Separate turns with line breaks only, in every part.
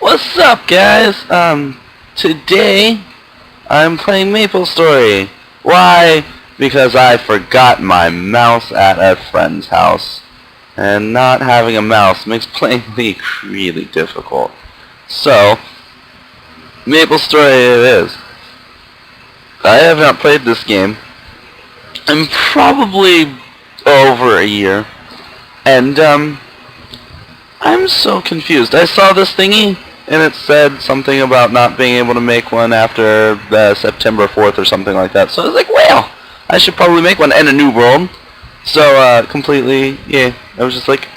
What's up, guys? Today I'm playing Maplestory. Why? Because I forgot my mouse at a friend's house. And not having a mouse makes playing League really difficult. So, Maplestory it is. I have not played this game in probably over a year. And, I'm so confused. I saw this thingy, and it said something about not being able to make one after September 4th or something like that. So I was like, well, I should probably make one, and a new world. So, completely, yeah, I was just like,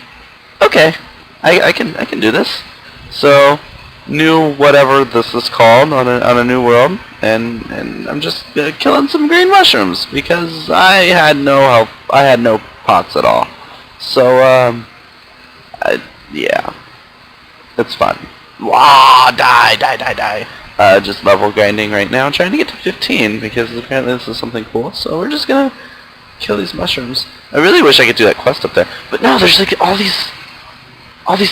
okay, I can do this. So, new whatever this is called on a new world, and I'm just killing some green mushrooms, because I had no help, I had no pots at all. So, yeah, it's fun. Wow, die. Just level grinding right now, trying to get to 15, because apparently this is something cool, so we're just gonna kill these mushrooms. I really wish I could do that quest up there, but no, there's like all these,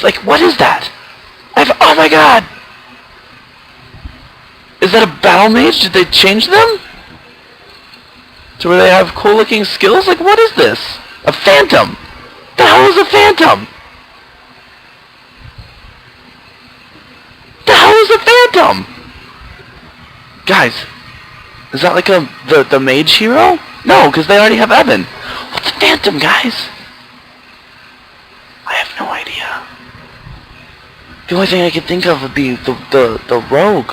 like, what is that? Oh my god! Is that a battle mage? Did they change them? To where they have cool looking skills? Like, what is this? A phantom! The hell is a phantom? The hell is a phantom? Guys, is that like the mage hero? No, because they already have Evan. What's a phantom, guys? I have no idea. The only thing I could think of would be the rogue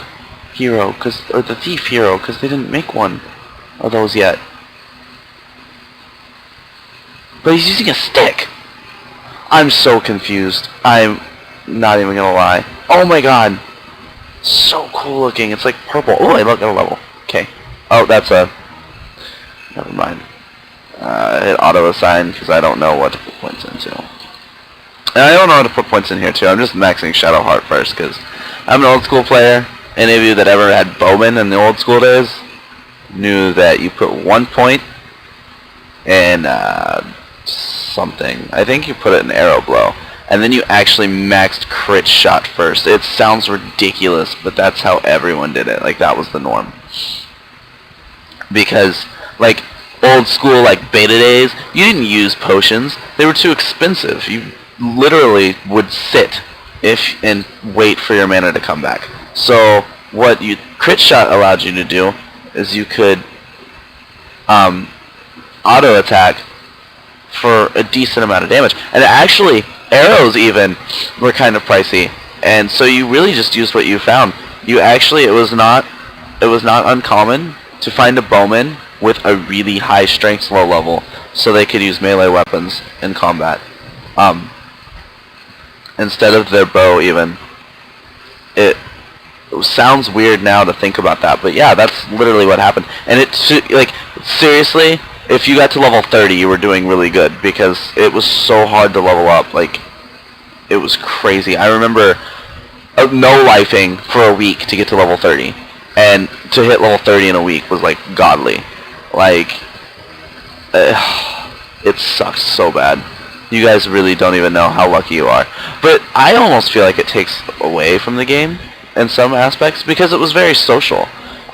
hero, or the thief hero, because they didn't make one of those yet. But he's using a stick. I'm so confused. I'm not even gonna lie. Oh my god. So cool looking. It's like purple. Oh, I look at a level. Okay. Oh, that's a... Never mind. Hit auto assign because I don't know what to put points into. And I don't know how to put points in here too. I'm just maxing Shadowheart first because I'm an old school player. Any of you that ever had Bowman in the old school days knew that you put 1 point in something. I think you put it in arrow blow. And then you actually maxed crit shot first. It sounds ridiculous, but that's how everyone did it. Like, that was the norm. Because, like, old school, like, beta days, you didn't use potions. They were too expensive. You literally would sit and wait for your mana to come back. So, what crit shot allowed you to do is you could auto attack for a decent amount of damage. And actually, arrows even were kind of pricey, and so you really just used what you found. It was not uncommon to find a Bowman with a really high strength low level, so they could use melee weapons in combat instead of their bow. Even it sounds weird now to think about that, but yeah, that's literally what happened. And like, seriously, if you got to level 30, you were doing really good, because it was so hard to level up. Like, it was crazy. I remember no-lifing for a week to get to level 30. And to hit level 30 in a week was, like, godly. Like, it sucks so bad. You guys really don't even know how lucky you are. But I almost feel like it takes away from the game in some aspects, because it was very social.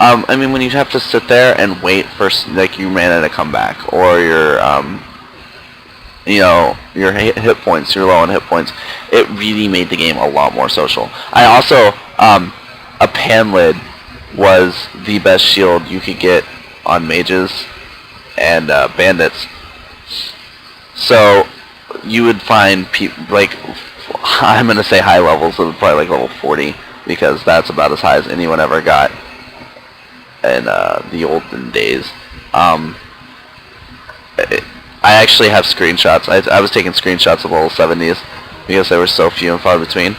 I mean, when you have to sit there and wait for, like, your mana to come back, or your, you know, your hit points, you're low on hit points, it really made the game a lot more social. I also, a Panlid was the best shield you could get on mages and bandits. So, you would find people, like, I'm going to say high levels, so probably like level 40, because that's about as high as anyone ever got in the olden days. I actually have screenshots. I was taking screenshots of level 70s because there were so few and far between.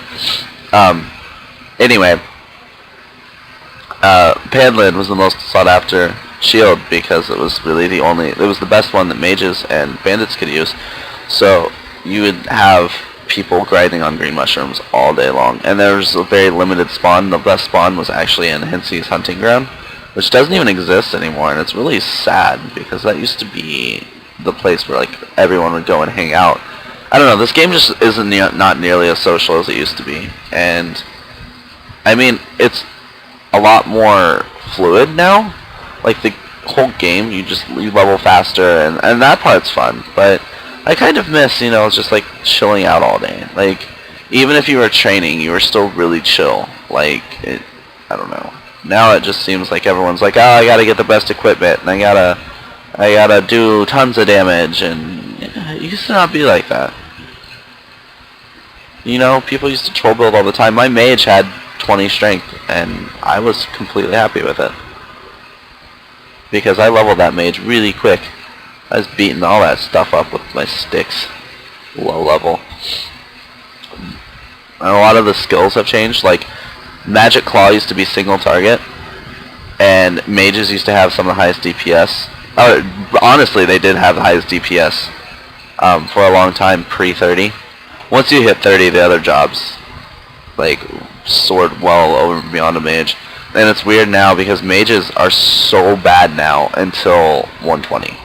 Anyway, Panlid was the most sought after shield because it was really it was the best one that mages and bandits could use. So you would have people grinding on green mushrooms all day long, and there was a very limited spawn. The best spawn was actually in Hensy's hunting ground, which doesn't even exist anymore, and it's really sad because that used to be the place where, like, everyone would go and hang out. I don't know, this game just isn't not nearly as social as it used to be, and I mean, it's a lot more fluid now. Like the whole game, you level faster, and that part's fun. But I kind of miss, just like chilling out all day. Like even if you were training, you were still really chill. Like I don't know. Now it just seems like everyone's like, oh, I gotta get the best equipment, and I gotta do tons of damage, and it used to not be like that. People used to troll build all the time. My mage had 20 strength, and I was completely happy with it. Because I leveled that mage really quick. I was beating all that stuff up with my sticks. Low level. And a lot of the skills have changed. Like, Magic Claw used to be single target, and mages used to have some of the highest DPS. Honestly, they did have the highest DPS for a long time, pre-30. Once you hit 30, the other jobs, like, soared well over and beyond a mage. And it's weird now because mages are so bad now until 120.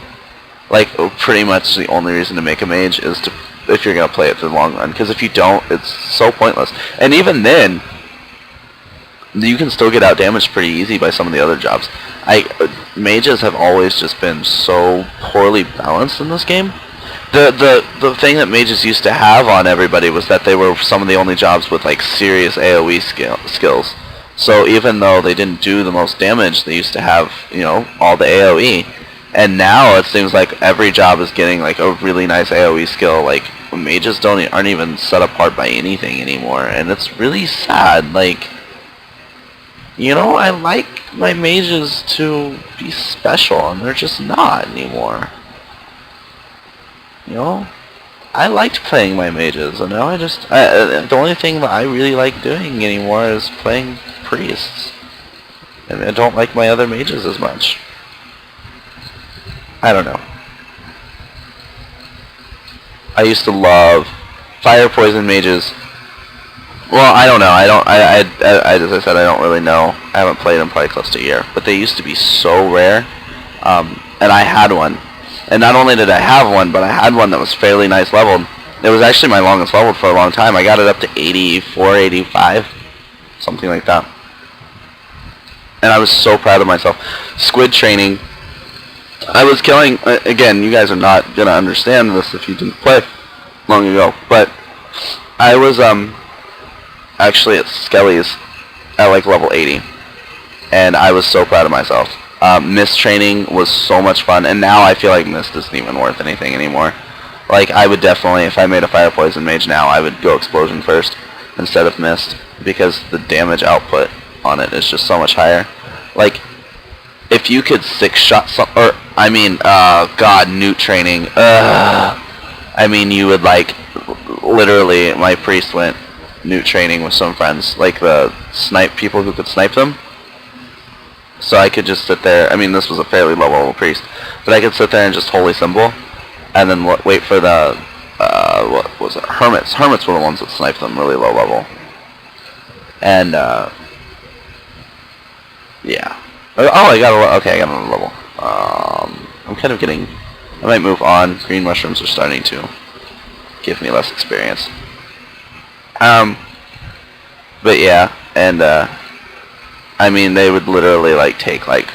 Like, pretty much the only reason to make a mage is if you're going to play it for the long run. Because if you don't, it's so pointless. And even then, you can still get out damaged pretty easy by some of the other jobs. Mages have always just been so poorly balanced in this game. The thing that mages used to have on everybody was that they were some of the only jobs with like serious AoE skills. So even though they didn't do the most damage, they used to have, all the AoE. And now it seems like every job is getting like a really nice AoE skill. Like mages aren't even set apart by anything anymore, and it's really sad. Like, I like my mages to be special, and they're just not anymore. I liked playing my mages, and now the only thing that I really like doing anymore is playing priests. And I don't like my other mages as much. I don't know. I used to love fire poison mages. Well, I don't know. As I said, I don't really know. I haven't played them probably close to a year. But they used to be so rare. And I had one. And not only did I have one, but I had one that was fairly nice leveled. It was actually my longest leveled for a long time. I got it up to 84, 85. Something like that. And I was so proud of myself. Squid training. I was killing... Again, you guys are not going to understand this if you didn't play long ago. But I was actually at Skelly's at like level 80. And I was so proud of myself. Mist training was so much fun, and now I feel like Mist isn't even worth anything anymore. Like, I would definitely, if I made a fire poison mage now, I would go explosion first instead of Mist, because the damage output on it is just so much higher. Like, if you could 6-shot newt training, you would like, literally, my priest went newt training with some friends, like the people who could snipe them. So I could just sit there. This was a fairly low level priest, but I could sit there and just holy symbol, and then wait for the what was it? Hermits. Hermits were the ones that sniped them really low level. And yeah. I got another level. I'm kind of getting. I might move on. Green mushrooms are starting to give me less experience. But yeah, and they would literally like take like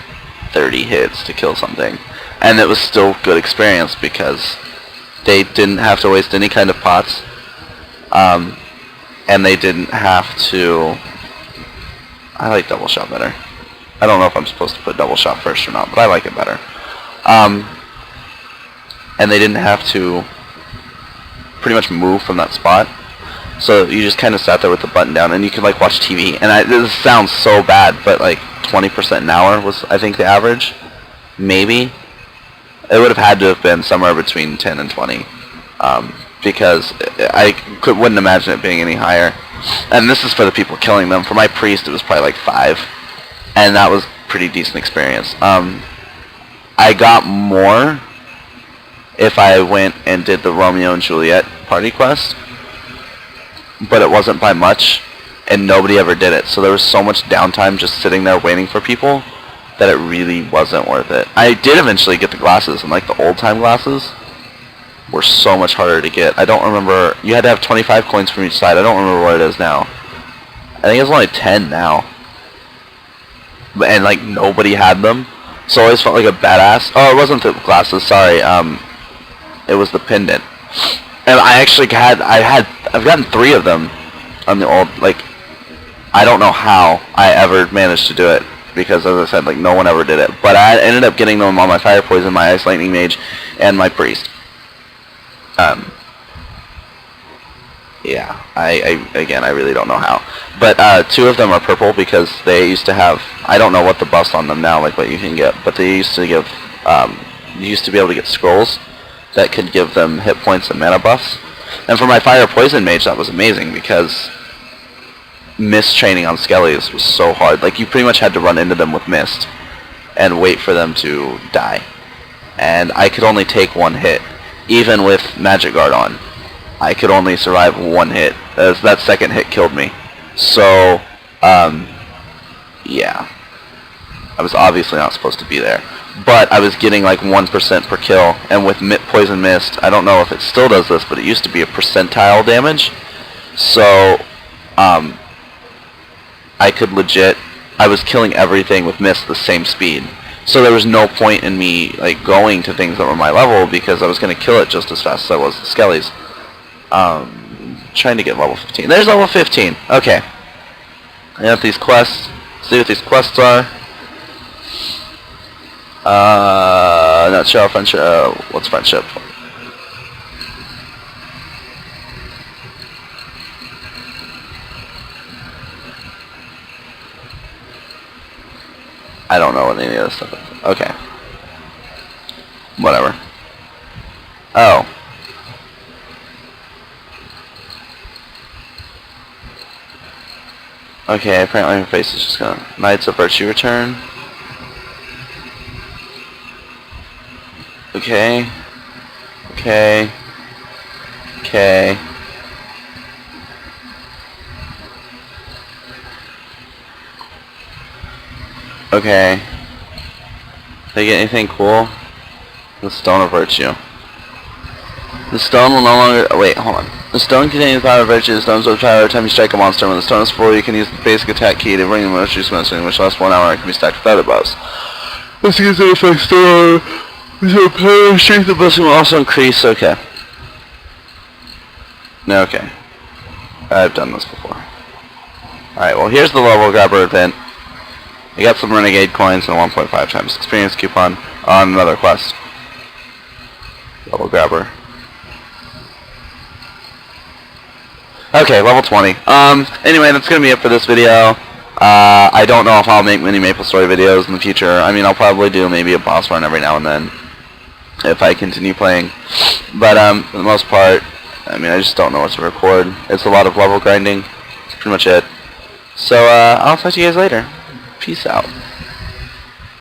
30 hits to kill something, and it was still good experience because they didn't have to waste any kind of pots, and they didn't have to. I like double shot better. I don't know if I'm supposed to put double shot first or not, but I like it better. And they didn't have to pretty much move from that spot. So you just kind of sat there with the button down, and you could like watch TV. And this sounds so bad, but like 20% an hour was, I think, the average. Maybe. It would have had to have been somewhere between 10 and 20. Because I wouldn't imagine it being any higher. And this is for the people killing them. For my priest, it was probably like 5. And that was pretty decent experience. I got more if I went and did the Romeo and Juliet party quest. But it wasn't by much, and nobody ever did it. So there was so much downtime just sitting there waiting for people that it really wasn't worth it. I did eventually get the glasses, and like the old-time glasses were so much harder to get. I don't remember. You had to have 25 coins from each side. I don't remember what it is now. think it's only 10 now. And like nobody had them. So I always felt like a badass. Oh, it wasn't the glasses, sorry. It was the pendant. And I actually I've gotten 3 of them on the old, like, I don't know how I ever managed to do it, because as I said, like, no one ever did it. But I ended up getting them on my Fire Poison, my Ice Lightning Mage, and my Priest. Yeah, again, I really don't know how. But 2 of them are purple because they used to have, I don't know what the buffs on them now, like what you can get, but they used to give, you used to be able to get scrolls that could give them hit points and mana buffs. And for my Fire Poison Mage, that was amazing because mist training on Skellies was so hard. Like, you pretty much had to run into them with mist and wait for them to die. And I could only take 1 hit, even with Magic Guard on. I could only survive 1 hit. That second hit killed me. So, yeah. I was obviously not supposed to be there. But I was getting like 1% per kill, and with Poison Mist, I don't know if it still does this, but it used to be a percentile damage. So, I could legit, I was killing everything with Mist the same speed. So there was no point in me like going to things that were my level, because I was going to kill it just as fast as I was the Skellies. Trying to get level 15. There's level 15. Okay. I have these quests. See what these quests are. Not sure how friendship. What's friendship? I don't know what any of this stuff is. Okay. Whatever. Oh. Okay, apparently her face is just gonna... Knights of Virtue return. Okay. Okay. Okay. Okay. Did I get anything cool? The Stone of Virtue. The stone will no longer... wait, hold on. The stone containing the power of virtue. The stone's will power every time you strike a monster. When the stone is full, you can use the basic attack key to bring the most use monster, which lasts 1 hour and can be stacked with other buffs. This gives it effect stone. So power strength of boosting will also increase. Okay. Okay. I've done this before. Alright, well here's the level grabber event. I got some renegade coins and a 1.5 times experience coupon on another quest. Level grabber. Okay, level 20. Anyway, that's gonna be it for this video. I don't know if I'll make many Maplestory videos in the future. I mean, I'll probably do maybe a boss run every now and then if I continue playing. But for the most part, I mean, I just don't know what to record. It's a lot of level grinding. That's pretty much it. So I'll talk to you guys later. Peace out.